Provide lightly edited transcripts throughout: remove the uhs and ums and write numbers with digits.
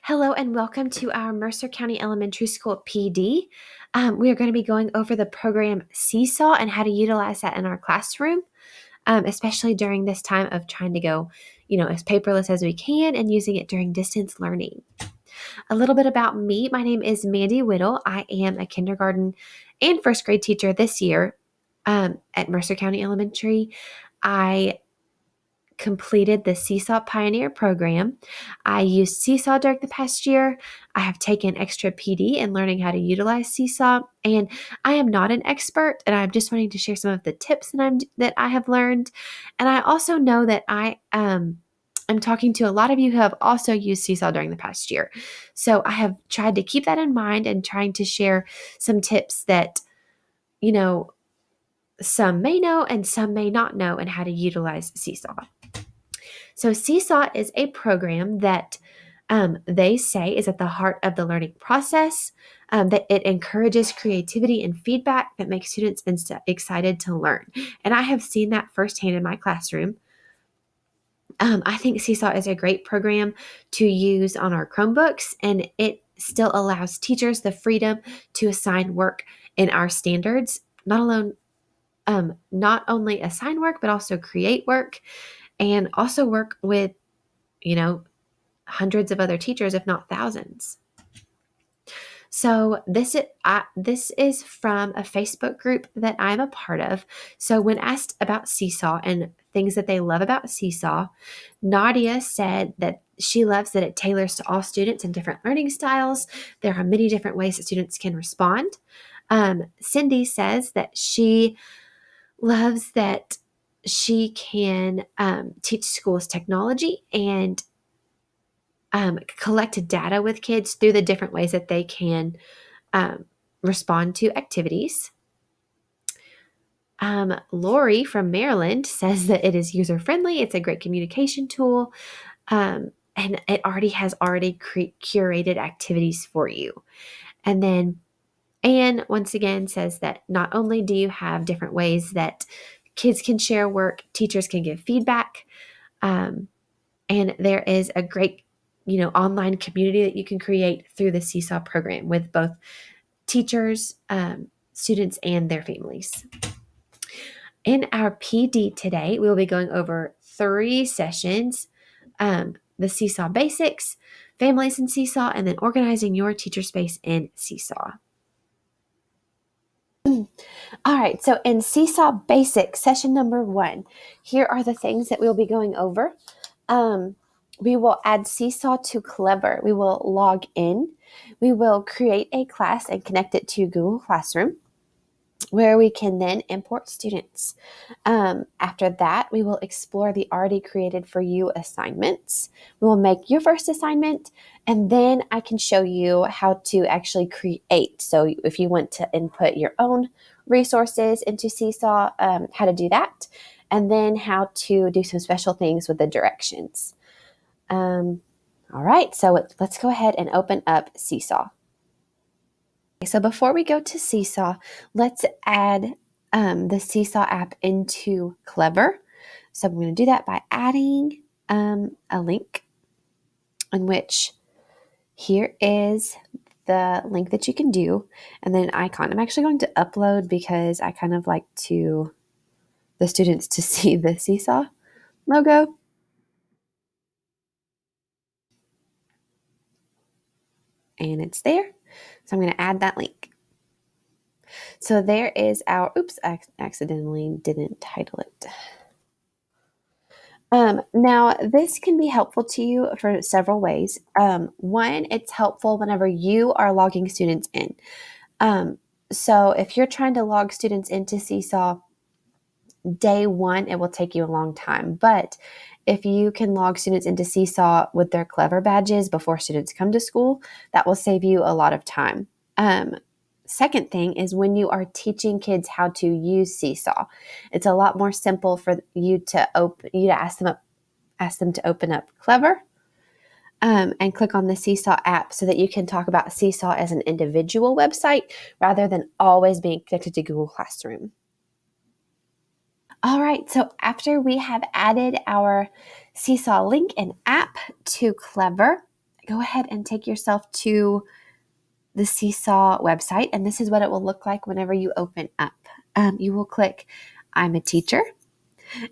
Hello and welcome to our Mercer County Elementary School PD. We are going to be going over the program Seesaw and how to utilize that in our classroom, especially during this time of trying to go, as paperless as we can and using it during distance learning. A little bit about me. My name is Mandy Whittle. I am a kindergarten and first grade teacher this year at Mercer County Elementary. I completed the Seesaw Pioneer program. I used Seesaw during the past year. I have taken extra PD in learning how to utilize Seesaw, and I am not an expert, and I'm just wanting to share some of the tips that I have learned. And I also know that I'm talking to a lot of you who have also used Seesaw during the past year. So I have tried to keep that in mind and trying to share some tips that, some may know and some may not know and how to utilize Seesaw. So Seesaw is a program that they say is at the heart of the learning process, that it encourages creativity and feedback that makes students excited to learn. And I have seen that firsthand in my classroom. I think Seesaw is a great program to use on our Chromebooks, and it still allows teachers the freedom to assign work in our standards, not only assign work, but also create work and also work with hundreds of other teachers, if not thousands. So this is from a Facebook group that I'm a part of. So when asked about Seesaw and things that they love about Seesaw, Nadia said that she loves that it tailors to all students and different learning styles. There are many different ways that students can respond. Cindy says that she loves that she can teach schools technology and collect data with kids through the different ways that they can respond to activities. Lori from Maryland says that it is user-friendly. It's a great communication tool. And it has curated activities for you. And then Anne once again says that not only do you have different ways that kids can share work, teachers can give feedback, and there is a great online community that you can create through the Seesaw program with both teachers, students, and their families. In our PD today, we will be going over 3 sessions, the Seesaw Basics, Families in Seesaw, and then organizing your teacher space in Seesaw. All right, so in Seesaw Basics, session number 1, here are the things that we'll be going over. We will add Seesaw to Clever. We will log in. We will create a class and connect it to Google Classroom, where we can then import students. After that, we will explore the already created for you assignments. We will make your first assignment, and then I can show you how to actually create. So if you want to input your own resources into Seesaw, how to do that, and then how to do some special things with the directions. All right, so let's go ahead and open up Seesaw. So before we go to Seesaw, let's add the Seesaw app into Clever. So I'm going to do that by adding a link, in which here is the link that you can do, and then an icon. I'm actually going to upload because I kind of like the students to see the Seesaw logo. And it's there. So I'm going to add that link. So there is our, I accidentally didn't title it. Now, this can be helpful to you for several ways. One, it's helpful whenever you are logging students in. So if you're trying to log students into Seesaw, day 1, it will take you a long time. But if you can log students into Seesaw with their Clever badges before students come to school, that will save you a lot of time. Second thing is when you are teaching kids how to use Seesaw, it's a lot more simple for you to ask them to open up Clever and click on the Seesaw app so that you can talk about Seesaw as an individual website rather than always being connected to Google Classroom. All right, so after we have added our Seesaw link and app to Clever, go ahead and take yourself to the Seesaw website, and this is what it will look like whenever you open up. You will click I'm a teacher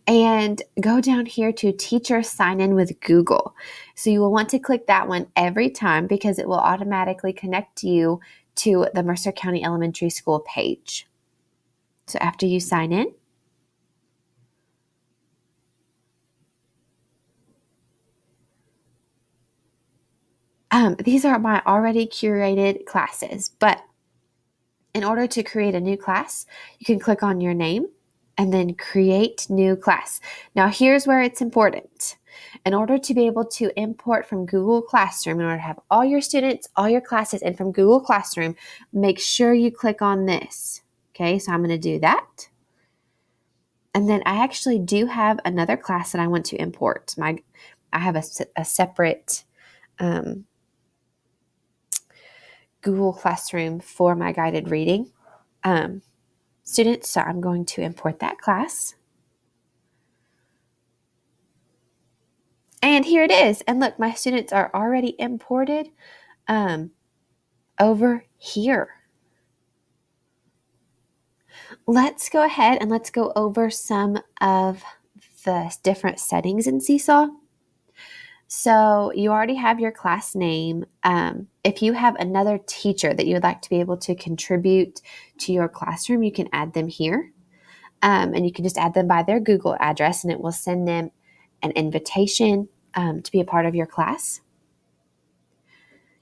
and go down here to teacher sign in with Google. So you will want to click that one every time because it will automatically connect you to the Mercer County Elementary School page. So after you sign in, these are my already curated classes, but in order to create a new class, you can click on your name and then create new class. Now here's where it's important. In order to be able to import from Google Classroom, in order to have all your students, all your classes in from Google Classroom, make sure you click on this. Okay, so I'm going to do that. And then I actually do have another class that I want to import. I have a separate Google Classroom for my guided reading students, so I'm going to import that class. And here it is. And look, my students are already imported over here. Let's go ahead and let's go over some of the different settings in Seesaw. So you already have your class name. If you have another teacher that you would like to be able to contribute to your classroom, you can add them here. And you can just add them by their Google address, and it will send them an invitation to be a part of your class.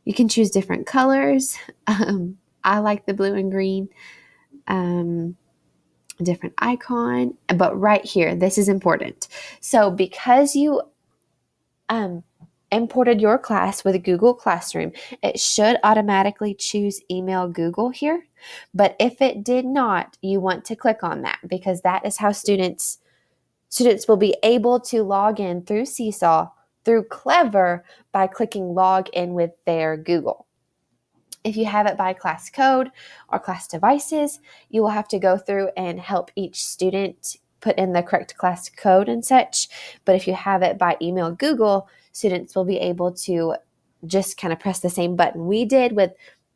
You can choose different colors. I like the blue and green. Different icon, but right here, this is important. So because you imported your class with Google Classroom, it should automatically choose email Google here. But if it did not, you want to click on that because that is how students will be able to log in through Seesaw, through Clever, by clicking log in with their Google. If you have it by class code or class devices, you will have to go through and help each student put in the correct class code and such. But if you have it by email Google, students will be able to just kind of press the same button we did with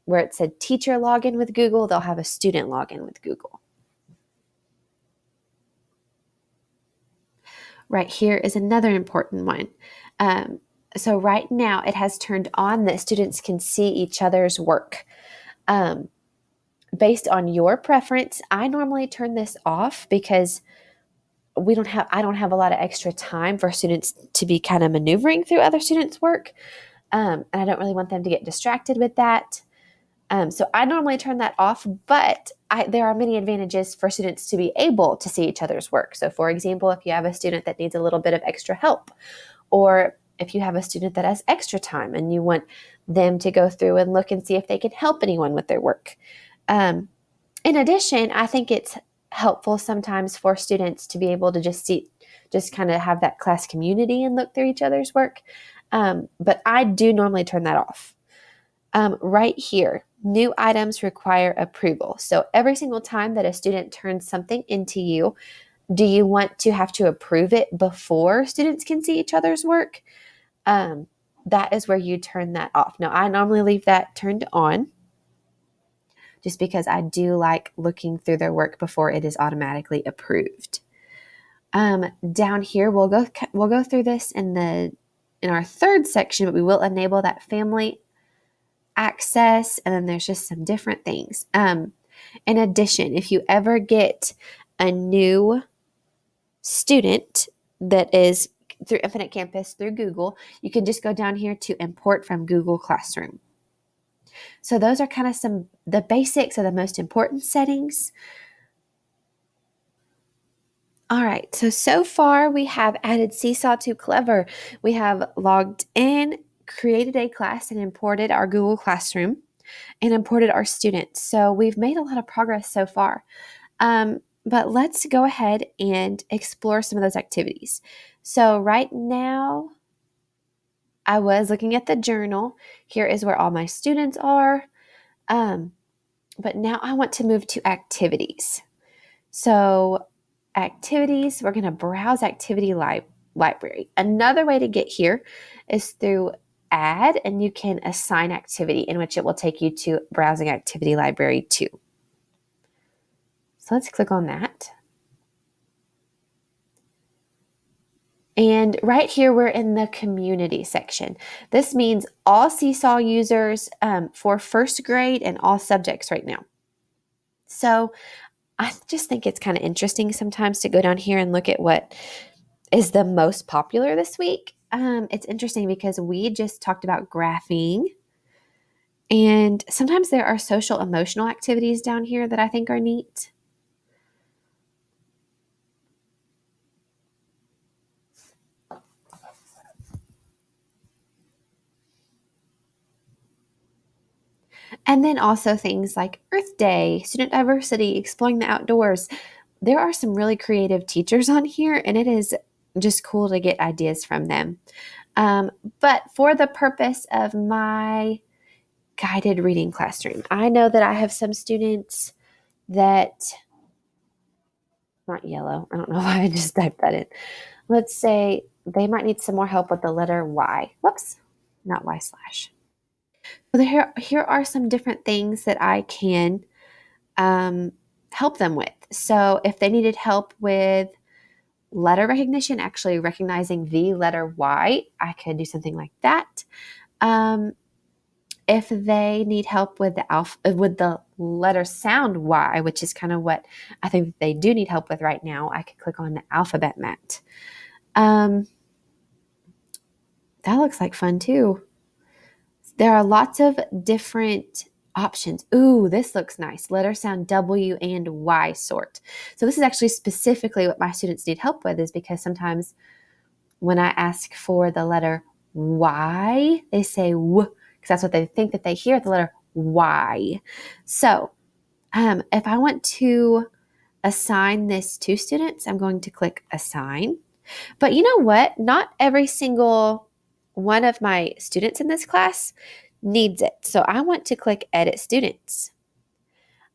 where it said teacher login with Google, they'll have a student login with Google. Right here is another important one. So right now it has turned on that students can see each other's work. Based on your preference, I normally turn this off because I don't have a lot of extra time for students to be kind of maneuvering through other students' work. And I don't really want them to get distracted with that. So I normally turn that off, but there are many advantages for students to be able to see each other's work. So for example, if you have a student that needs a little bit of extra help, or if you have a student that has extra time and you want them to go through and look and see if they can help anyone with their work. In addition, I think it's helpful sometimes for students to be able to just kind of have that class community and look through each other's work. But I do normally turn that off. Right here, new items require approval. So every single time that a student turns something into you, do you want to have to approve it before students can see each other's work? That is where you turn that off. Now, I normally leave that turned on just because I do like looking through their work before it is automatically approved. Down here, we'll go through this in our third section, but we will enable that family access, and then there's just some different things. In addition, if you ever get a new student that is through Infinite Campus through Google, you can just go down here to import from Google Classroom. So those are kind of the basics of the most important settings. All right, so far we have added Seesaw to Clever. We have logged in, created a class, and imported our Google Classroom, and imported our students. So we've made a lot of progress so far. But let's go ahead and explore some of those activities. So right now, I was looking at the journal. Here is where all my students are. But now I want to move to activities. So activities, we're going to browse activity library. Another way to get here is through add and you can assign activity, in which it will take you to Browsing Activity Library 2. So let's click on that. And right here, we're in the community section. This means all Seesaw users for first grade and all subjects right now. So I just think it's kind of interesting sometimes to go down here and look at what is the most popular this week. It's interesting because we just talked about graphing, and sometimes there are social emotional activities down here that I think are neat. And then also things like Earth Day, student diversity, exploring the outdoors. There are some really creative teachers on here, and it is just cool to get ideas from them. But for the purpose of my guided reading classroom, I know that I have some students that, not yellow, I don't know why I just typed that in. Let's say they might need some more help with the letter Y. Whoops, not Y slash. So here are some different things that I can help them with. So if they needed help with letter recognition, actually recognizing the letter Y, I could do something like that. If they need help with with the letter sound Y, which is kind of what I think they do need help with right now, I could click on the alphabet mat. That looks like fun too. There are lots of different options. Ooh, this looks nice. Letter sound W and Y sort. So this is actually specifically what my students need help with, is because sometimes when I ask for the letter Y, they say W, because that's what they think that they hear, the letter Y. So if I want to assign this to students, I'm going to click Assign. But you know what? Not every single one of my students in this class needs it. So I want to click Edit Students.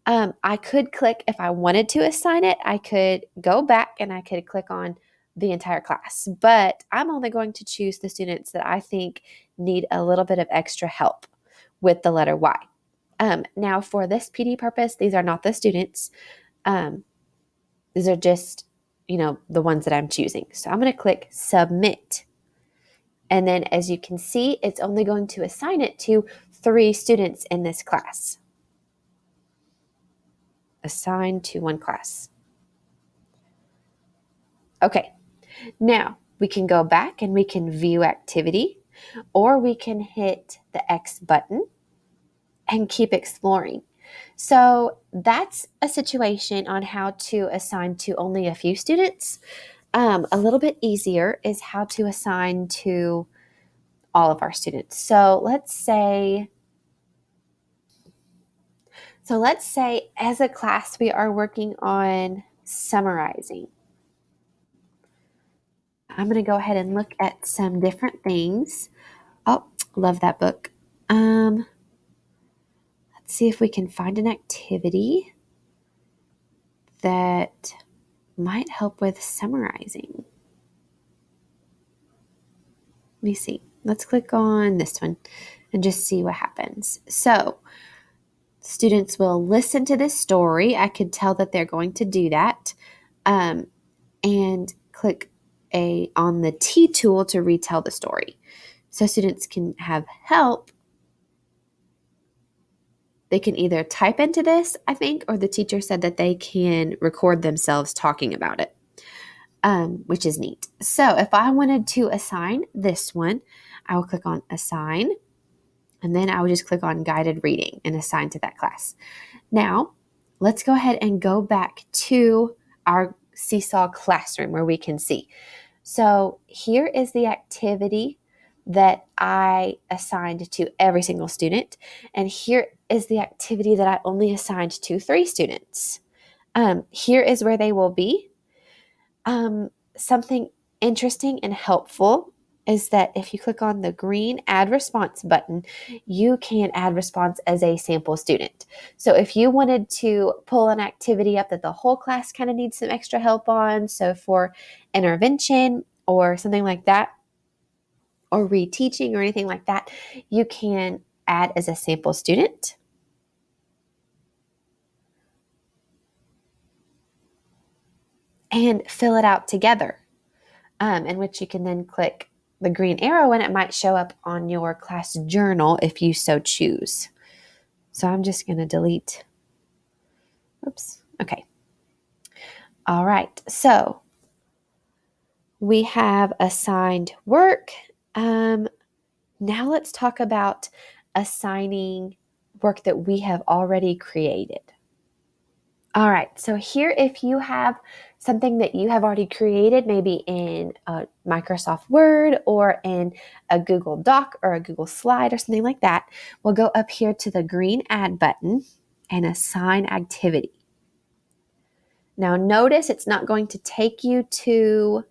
I could click, if I wanted to assign it, I could go back and I could click on the entire class. But I'm only going to choose the students that I think need a little bit of extra help with the letter Y. Now, for this PD purpose, these are not the students. These are just, the ones that I'm choosing. So I'm going to click Submit. And then as you can see, it's only going to assign it to 3 students in this class. Assign to 1 class. Okay, now we can go back and we can view activity, or we can hit the X button and keep exploring. So that's a situation on how to assign to only a few students. A little bit easier is how to assign to all of our students. So let's say as a class, we are working on summarizing. I'm going to go ahead and look at some different things. Oh, love that book. Let's see if we can find an activity that might help with summarizing. Let me see. Let's click on this one and just see what happens. So students will listen to this story. I could tell that they're going to do that. And click on the T tool to retell the story. So students can have help. They can either type into this, I think, or the teacher said that they can record themselves talking about it, which is neat. So if I wanted to assign this one, I will click on Assign, and then I would just click on Guided Reading and assign to that class. Now, let's go ahead and go back to our Seesaw classroom where we can see. So here is the activity that I assigned to every single student. And here is the activity that I only assigned to 3 students. Here is where they will be. Something interesting and helpful is that if you click on the green Add Response button, you can add response as a sample student. So if you wanted to pull an activity up that the whole class kind of needs some extra help on, so for intervention or something like that, or reteaching or anything like that, you can add as a sample student. And fill it out together, in which you can then click the green arrow and it might show up on your class journal if you so choose. So I'm just going to delete. Oops. Okay. All right. So we have assigned work. Now let's talk about assigning work that we have already created. All right, so here if you have something that you have already created, maybe in a Microsoft Word or in a Google Doc or a Google Slide or something like that, we'll go up here to the green Add button and assign activity. Now notice it's not going to take you to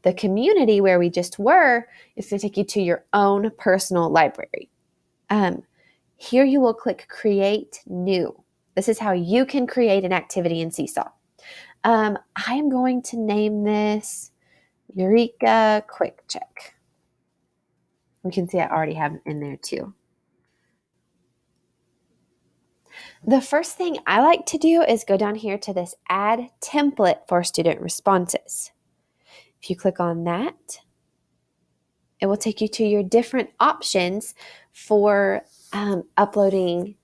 the community where we just were. It's going to take you to your own personal library. Here you will click Create New. This is how you can create an activity in Seesaw. I am going to name this Eureka Quick Check. We can see I already have it in there too. The first thing I like to do is go down here to this Add Template for Student Responses. If you click on that, it will take you to your different options for uploading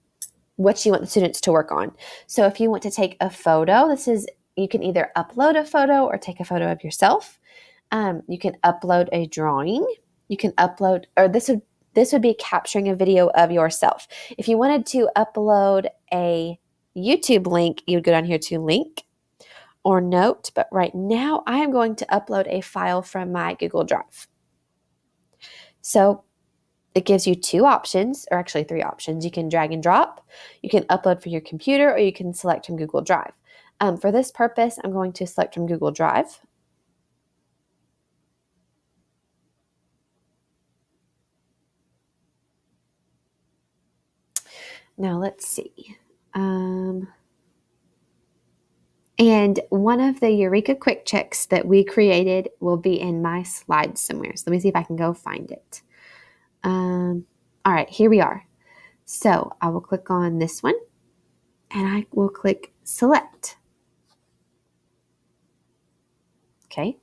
what you want the students to work on. So if you want to take a photo, you can either upload a photo or take a photo of yourself. You can upload a drawing. You can upload, or this would be capturing a video of yourself. If you wanted to upload a YouTube link, you would go down here to link or note. But right now I am going to upload a file from my Google Drive. So it gives you two options, or actually three options. You can drag and drop, you can upload for your computer, or you can select from Google Drive. For this purpose, I'm going to select from Google Drive. Now let's see. And one of the Eureka Quick Checks that we created will be in my slides somewhere. So let me see if I can go find it. All right, here we are. So I will click on this one and I will click Select. Okay.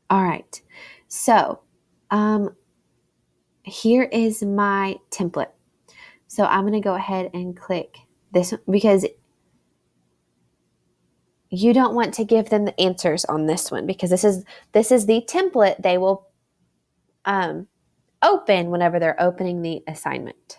All right. So here is my template. So I'm going to go ahead and click this one because you don't want to give them the answers on this one because this is the template they will open whenever they're opening the assignment.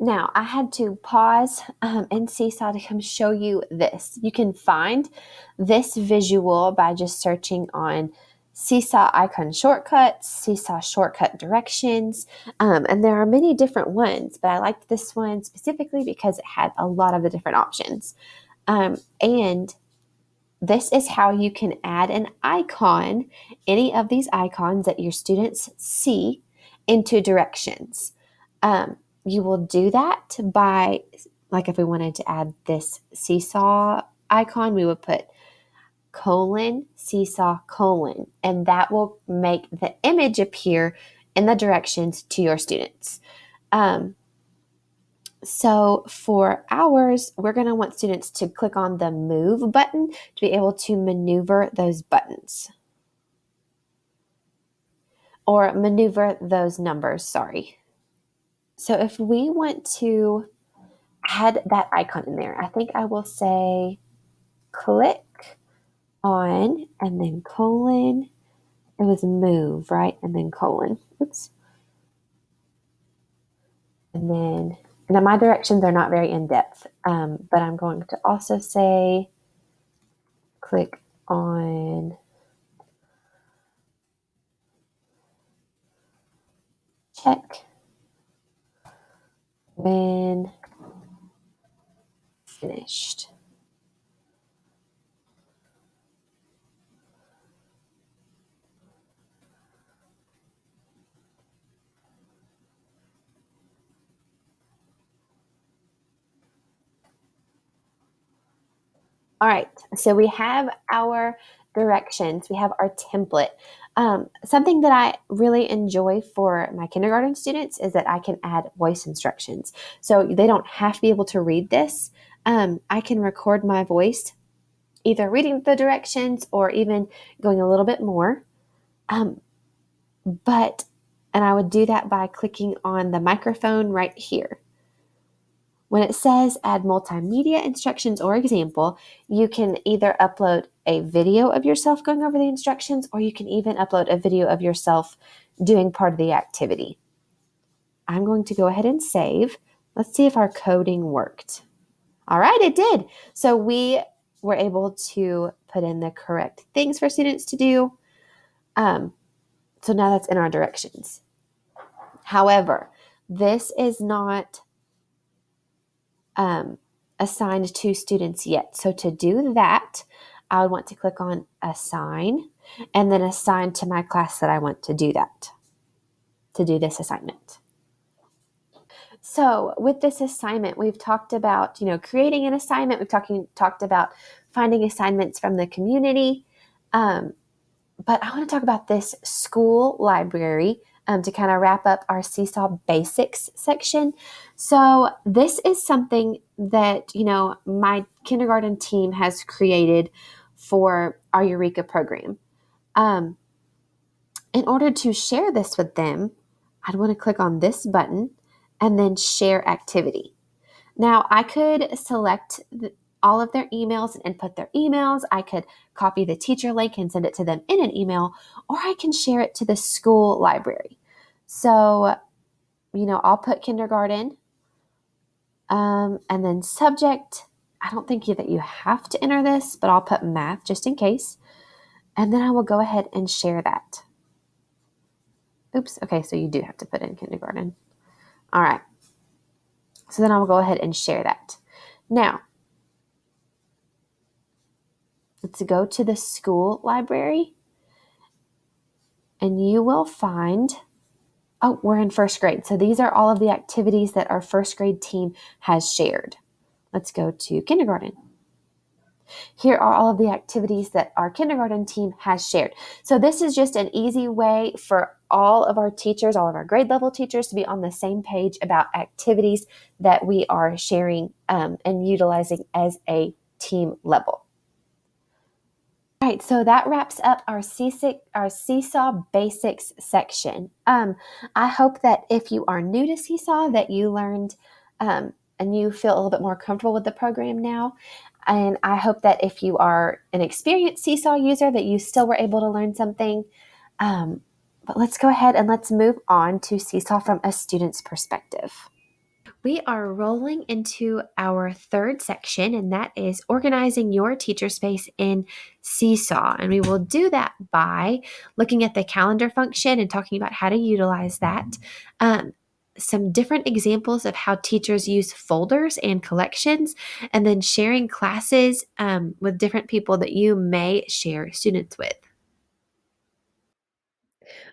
Now, I had to pause in Seesaw to come show you this. You can find this visual by just searching on Seesaw icon shortcuts, Seesaw shortcut directions, and there are many different ones, but I liked this one specifically because it had a lot of the different options. And this is how you can add an icon, any of these icons that your students see, into directions. You will do that by, like if we wanted to add this seesaw icon, we would put colon, seesaw, colon, and that will make the image appear in the directions to your students. So for ours, we're going to want students to click on the move button to be able to maneuver those buttons or maneuver those numbers, sorry. So if we want to add that icon in there, I think I will say click on and then colon. It was move, right? And then colon. Oops. And then, now my directions are not very in depth, but I'm going to also say click on check when finished. All right, so we have our directions, we have our template. Something that I really enjoy for my kindergarten students is that I can add voice instructions. So they don't have to be able to read this. I can record my voice, either reading the directions or even going a little bit more. And I would do that by clicking on the microphone right here. When it says add multimedia instructions or example, you can either upload a video of yourself going over the instructions, or you can even upload a video of yourself doing part of the activity. I'm going to go ahead and save. Let's see if our coding worked. All right, it did. So we were able to put in the correct things for students to do. So now that's in our directions. However, this is not assigned to students yet. So to do that, I would want to click on assign and then assign to my class that I want to do that, to do this assignment. So with this assignment, we've talked about, creating an assignment. We've talked about finding assignments from the community. But I want to talk about this school library to kind of wrap up our Seesaw Basics section. So this is something that, my kindergarten team has created for our Eureka program. In order to share this with them, I'd want to click on this button and then share activity. Now, I could select all of their emails and input their emails. I could copy the teacher link and send it to them in an email, or I can share it to the school library. So, I'll put kindergarten and then subject. I don't think that you have to enter this, but I'll put math just in case. And then I will go ahead and share that. Oops. Okay, so you do have to put in kindergarten. All right. So then I will go ahead and share that. Now, let's go to the school library, and you will find, we're in first grade. So these are all of the activities that our first grade team has shared. Let's go to kindergarten. Here are all of the activities that our kindergarten team has shared. So this is just an easy way for all of our teachers, all of our grade level teachers, to be on the same page about activities that we are sharing and utilizing as a team level. All right, so that wraps up our Seesaw Basics section. I hope that if you are new to Seesaw, that you learned and you feel a little bit more comfortable with the program now. And I hope that if you are an experienced Seesaw user, that you still were able to learn something. But let's go ahead and let's move on to Seesaw from a student's perspective. We are rolling into our third section, and that is organizing your teacher space in Seesaw. And we will do that by looking at the calendar function and talking about how to utilize that. Um, some different examples of how teachers use folders and collections, and then sharing classes with different people that you may share students with.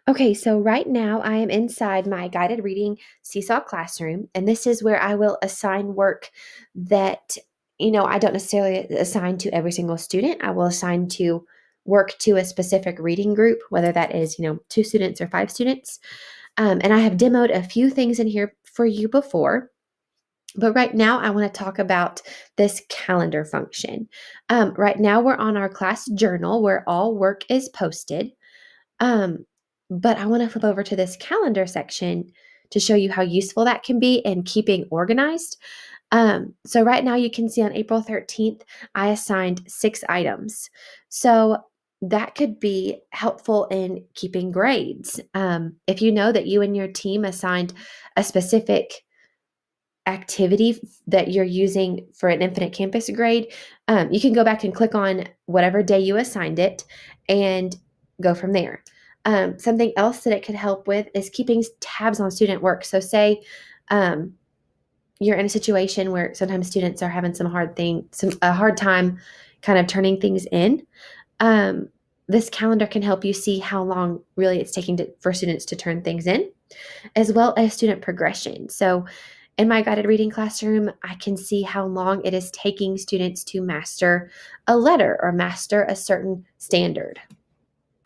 Okay, so right now I am inside my guided reading Seesaw classroom, and this is where I will assign work that, I don't necessarily assign to every single student. I will assign to work to a specific reading group, whether that is, 2 students or 5 students. And I have demoed a few things in here for you before. But right now, I want to talk about this calendar function. Right now, we're on our class journal where all work is posted. Um, but I want to flip over to this calendar section to show you how useful that can be in keeping organized. So right now you can see on April 13th, I assigned 6 items. So that could be helpful in keeping grades. If you know that you and your team assigned a specific activity that you're using for an Infinite Campus grade, you can go back and click on whatever day you assigned it and go from there. Something else that it could help with is keeping tabs on student work. So, say um, you're in a situation where sometimes students are having a hard time kind of turning things in. Um, this calendar can help you see how long really it's taking for students to turn things in, as well as student progression. So, in my guided reading classroom, I can see how long it is taking students to master a letter or master a certain standard.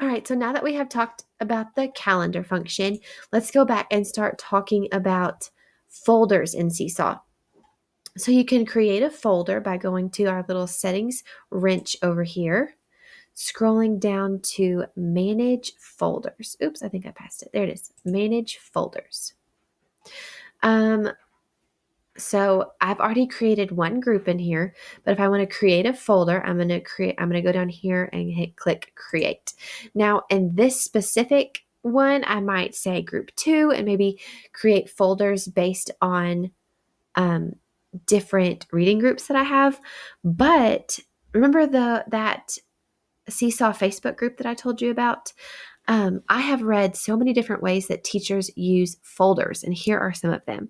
All right, so now that we have talked about the calendar function, let's go back and start talking about folders in Seesaw. So you can create a folder by going to our little settings wrench over here, scrolling down to manage folders. Oops, I think I passed it. There it is, manage folders. Um, So I've already created one group in here, but if I want to create a folder, I'm going to go down here and click create. Now in this specific one, I might say group 2 and maybe create folders based on um, different reading groups that I have. But remember that Seesaw Facebook group that I told you about? I have read so many different ways that teachers use folders, and here are some of them.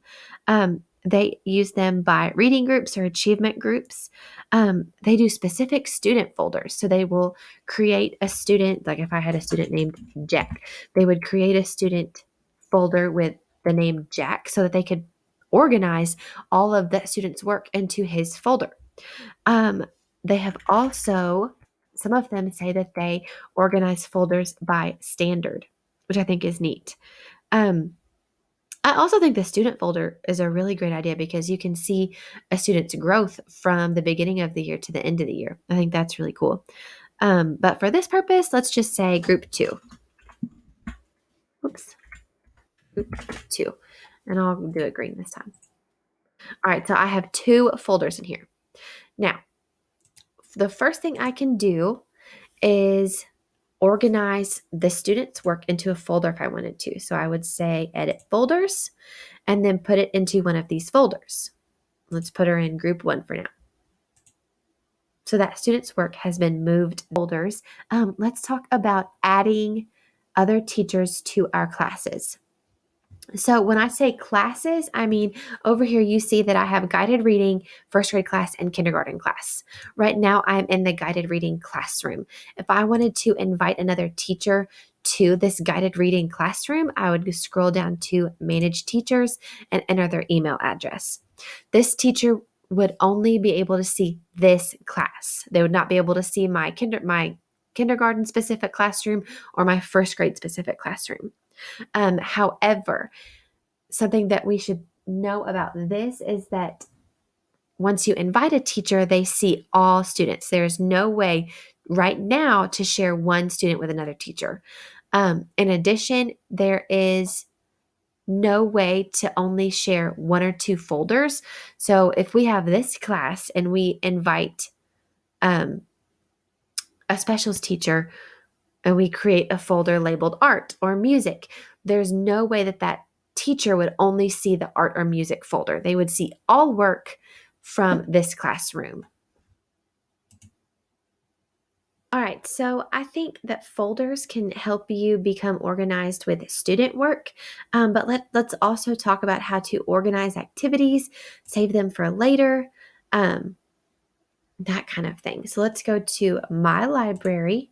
They use them by reading groups or achievement groups. They do specific student folders. So they will create a student, like if I had a student named Jack, they would create a student folder with the name Jack so that they could organize all of that student's work into his folder. Um, they have also, some of them say that they organize folders by standard, which I think is neat. Um, I also think the student folder is a really great idea because you can see a student's growth from the beginning of the year to the end of the year. I think that's really cool. But for this purpose, let's just say group 2. Oops, group 2. And I'll do it green this time. All right, so I have 2 folders in here. Now, the first thing I can do is organize the student's work into a folder if I wanted to. So I would say edit folders and then put it into one of these folders. Let's put her in group 1 for now. So that student's work has been moved folders. Let's talk about adding other teachers to our classes. So when I say classes, I mean over here you see that I have guided reading, first grade class, and kindergarten class. Right now I'm in the guided reading classroom. If I wanted to invite another teacher to this guided reading classroom, I would scroll down to manage teachers and enter their email address. This teacher would only be able to see this class. They would not be able to see my kindergarten specific classroom or my first grade specific classroom. However, something that we should know about this is that once you invite a teacher, they see all students. There's no way right now to share one student with another teacher. In addition, there is no way to only share 1 or 2 folders. So if we have this class and we invite um, a specials teacher and we create a folder labeled art or music, there's no way that teacher would only see the art or music folder. They would see all work from this classroom. All right, so I think that folders can help you become organized with student work, but let's also talk about how to organize activities, save them for later, that kind of thing. So let's go to My Library.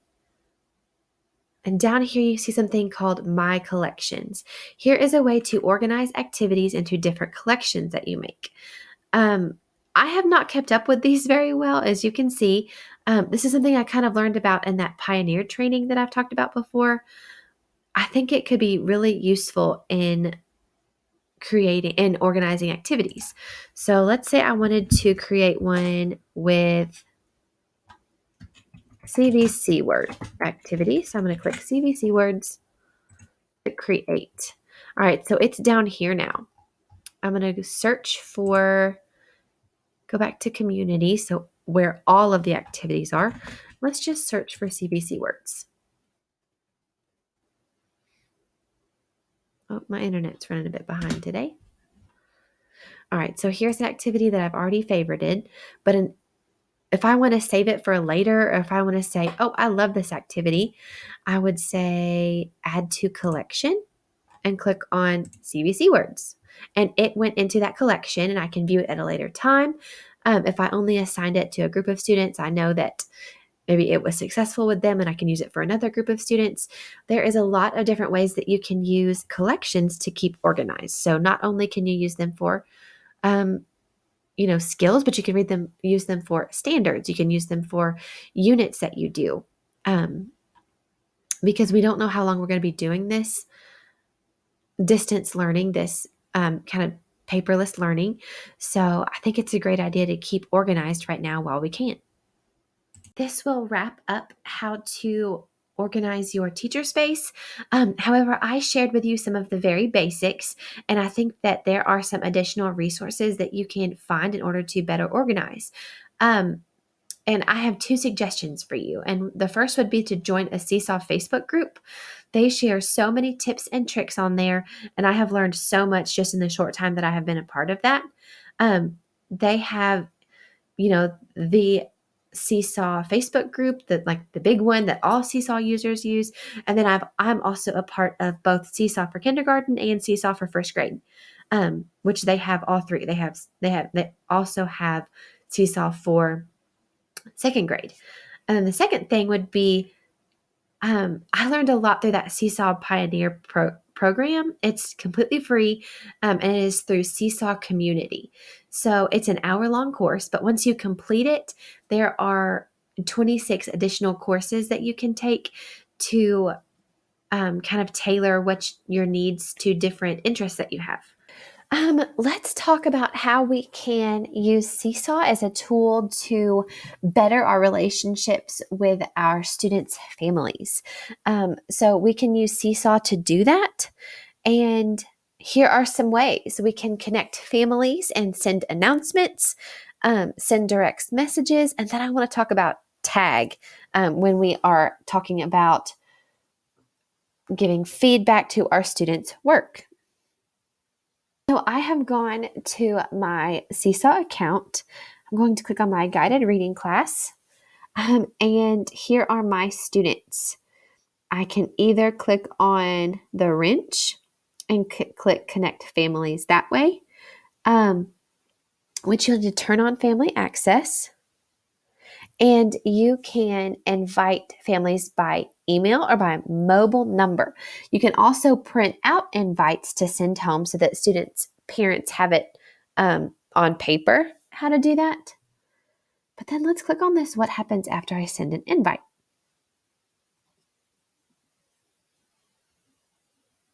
And down here, you see something called My Collections. Here is a way to organize activities into different collections that you make. I have not kept up with these very well, as you can see. This is something I kind of learned about in that Pioneer training that I've talked about before. I think it could be really useful in creating and organizing activities. So let's say I wanted to create one with CVC word activity. So I'm going to click CVC words to create. All right, so it's down here now. I'm going to search for, go back to community. So where all of the activities are, let's just search for CVC words. Oh, my internet's running a bit behind today. All right, so here's an activity that I've already favorited, but if I want to save it for later, or if I want to say, oh, I love this activity, I would say add to collection and click on CVC words. And it went into that collection and I can view it at a later time. If I only assigned it to a group of students, I know that maybe it was successful with them and I can use it for another group of students. There is a lot of different ways that you can use collections to keep organized. So not only can you use them for skills, but you can use them for standards. You can use them for units that you do. Because we don't know how long we're going to be doing this distance learning, this kind of paperless learning. So I think it's a great idea to keep organized right now while we can. This will wrap up how to organize your teacher space. However, I shared with you some of the very basics, and I think that there are some additional resources that you can find in order to better organize. And I have 2 suggestions for you. And the first would be to join a Seesaw Facebook group. They share so many tips and tricks on there, and I have learned so much just in the short time that I have been a part of that. They have, the Seesaw Facebook group, the big one that all Seesaw users use, and then I'm also a part of both Seesaw for kindergarten and Seesaw for first grade, which they have all 3. They also have Seesaw for second grade. And then the second thing would be, I learned a lot through that Seesaw Pioneer program. It's completely free, and it is through Seesaw Community. So it's an hour-long course, but once you complete it, there are 26 additional courses that you can take to kind of tailor your needs to different interests that you have. Let's talk about how we can use Seesaw as a tool to better our relationships with our students' families. So we can use Seesaw to do that. And here are some ways we can connect families and send announcements, send direct messages. And then I want to talk about tag when we are talking about giving feedback to our students' work. So I have gone to my Seesaw account. I'm going to click on my guided reading class. And here are my students. I can either click on the wrench and click connect families that way, which you'll need to turn on family access. And you can invite families by email or by mobile number. You can also print out invites to send home so that students' parents have it on paper, how to do that. But then let's click on this, what happens after I send an invite.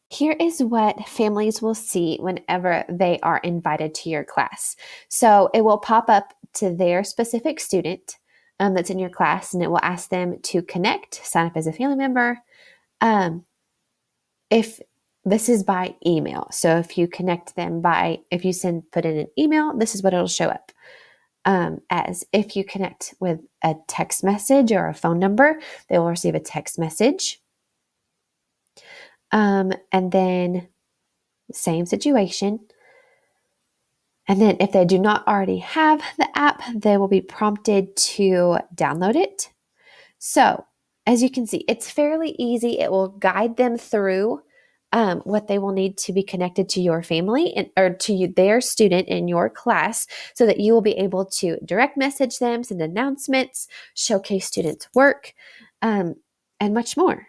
Here is what families will see whenever they are invited to your class. So it will pop up to their specific student that's in your class, and it will ask them to connect, sign up as a family member. If this is by email, so if you connect them if you put in an email, this is what it'll show up as. If you connect with a text message or a phone number, they will receive a text message. And then Same situation. And then if they do not already have the app, they will be prompted to download it. So as you can see, it's fairly easy. It will guide them through what they will need to be connected to your family or to their student in your class so that you will be able to direct message them, send announcements, showcase students' work, and much more.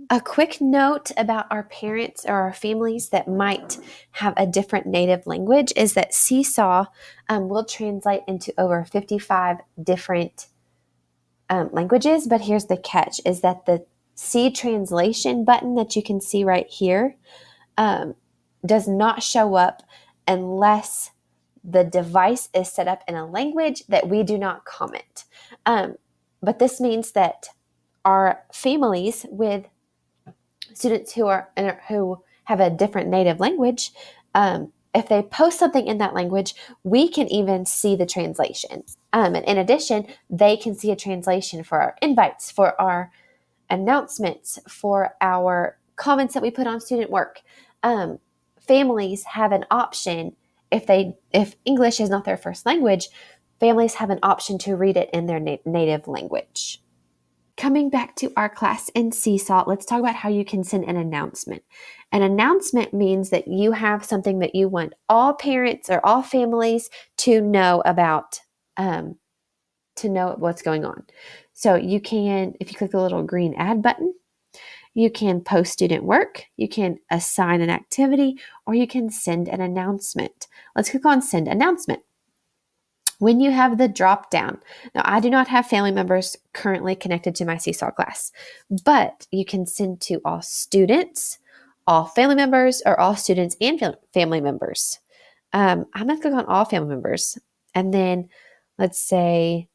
A quick note about our parents or our families that might have a different native language is that Seesaw will translate into over 55 different languages, but here's the catch is that the C translation button that you can see right here does not show up unless the device is set up in a language that we do not comment. But this means that our families with students who have a different native language, if they post something in that language, we can even see the translation. And in addition, they can see a translation for our invites, for our announcements, for our comments that we put on student work. Families have an option if English is not their first language, families have an option to read it in their native language. Coming back to our class in Seesaw, let's talk about how you can send an announcement. An announcement means that you have something that you want all parents or all families to know about, to know what's going on. So you can, if you click the little green add button, you can post student work, you can assign an activity, or you can send an announcement. Let's click on send announcement. When you have the drop down, now I do not have family members currently connected to my Seesaw class, but you can send to all students, all family members, or all students and family members. I'm going to click on all family members. And then let's say,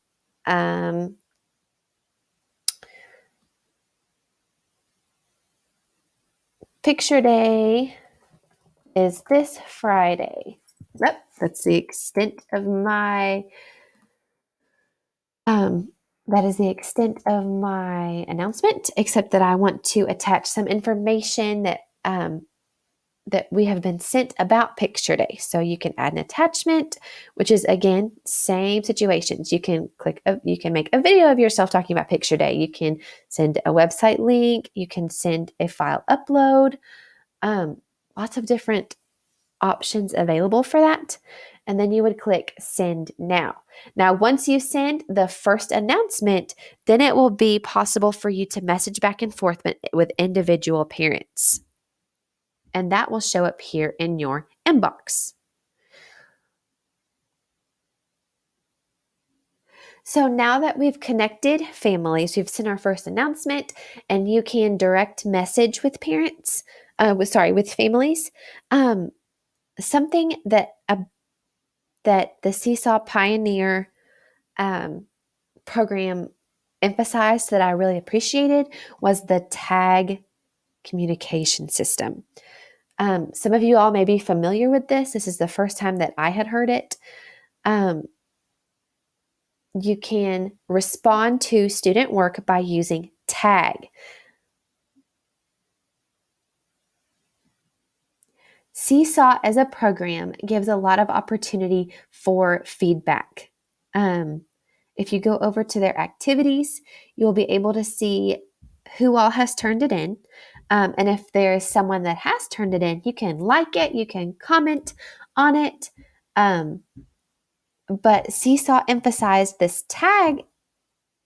picture day is this Friday. Yep, that's the extent of my that is the extent of my announcement, except that I want to attach some information that that we have been sent about picture day. So you can add an attachment, which is again same situations. You can you can make a video of yourself talking about picture day. You can send a website link. You can send a file upload. Lots of different options available for that. And then you would click send now. Now, once you send the first announcement, then it will be possible for you to message back and forth with individual parents. And that will show up here in your inbox. So now that we've connected families, we've sent our first announcement, and you can direct message with parents, with families. Something that the Seesaw Pioneer program emphasized that I really appreciated was the tag communication system. Some of you all may be familiar with this. This is the first time that I had heard it. You can respond to student work by using tag. Seesaw as a program gives a lot of opportunity for feedback. If you go over to their activities, you'll be able to see who all has turned it in. And if there is someone that has turned it in, you can like it, you can comment on it. But Seesaw emphasized this tag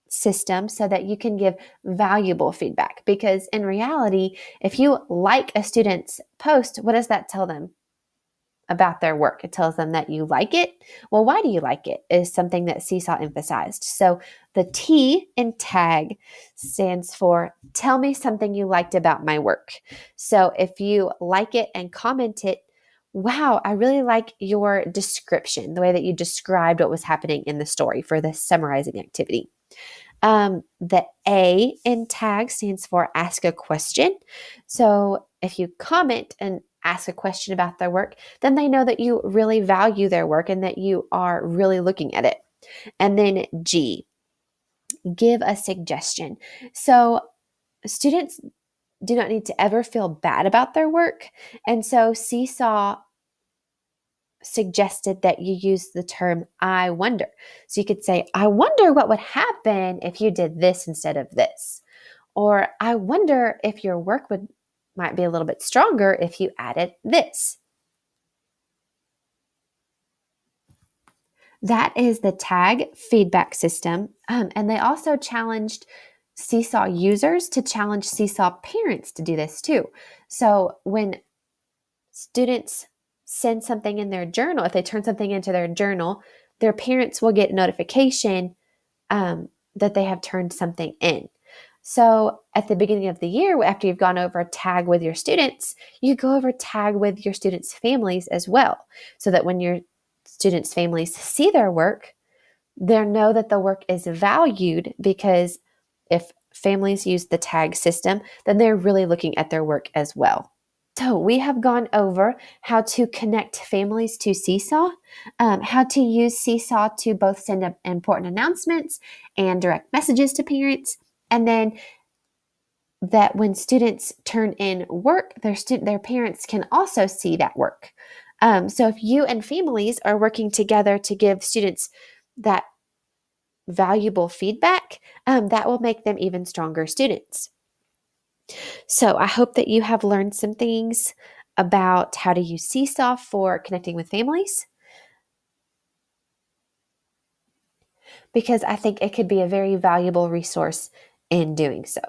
system so that you can give valuable feedback. Because in reality, if you like a student's post, what does that tell them about their work? It tells them that you like it. Well, why do you like it is something that Seesaw emphasized. So the T in tag stands for tell me something you liked about my work. So if you like it and comment it, wow, I really like your description, the way that you described what was happening in the story for the summarizing activity. The A in tag stands for ask a question. So if you comment and ask a question about their work, then they know that you really value their work and that you are really looking at it. And then G, give a suggestion. So students do not need to ever feel bad about their work. And so Seesaw suggested that you use the term I wonder. So you could say, I wonder what would happen if you did this instead of this. Or I wonder if your work might be a little bit stronger if you added this. That is the tag feedback system. And they also challenged Seesaw users to challenge Seesaw parents to do this too. So when students send something in their journal, if they turn something into their journal, their parents will get notification that they have turned something in. So at the beginning of the year, after you've gone over a tag with your students, you go over tag with your students' families as well, so that when your students' families see their work, they know that the work is valued, because if families use the tag system, then they're really looking at their work as well. So we have gone over how to connect families to Seesaw, how to use Seesaw to both send up important announcements and direct messages to parents, and then that when students turn in work, their parents can also see that work. So if you and families are working together to give students that valuable feedback, that will make them even stronger students. So I hope that you have learned some things about how to use Seesaw for connecting with families, because I think it could be a very valuable resource in doing so.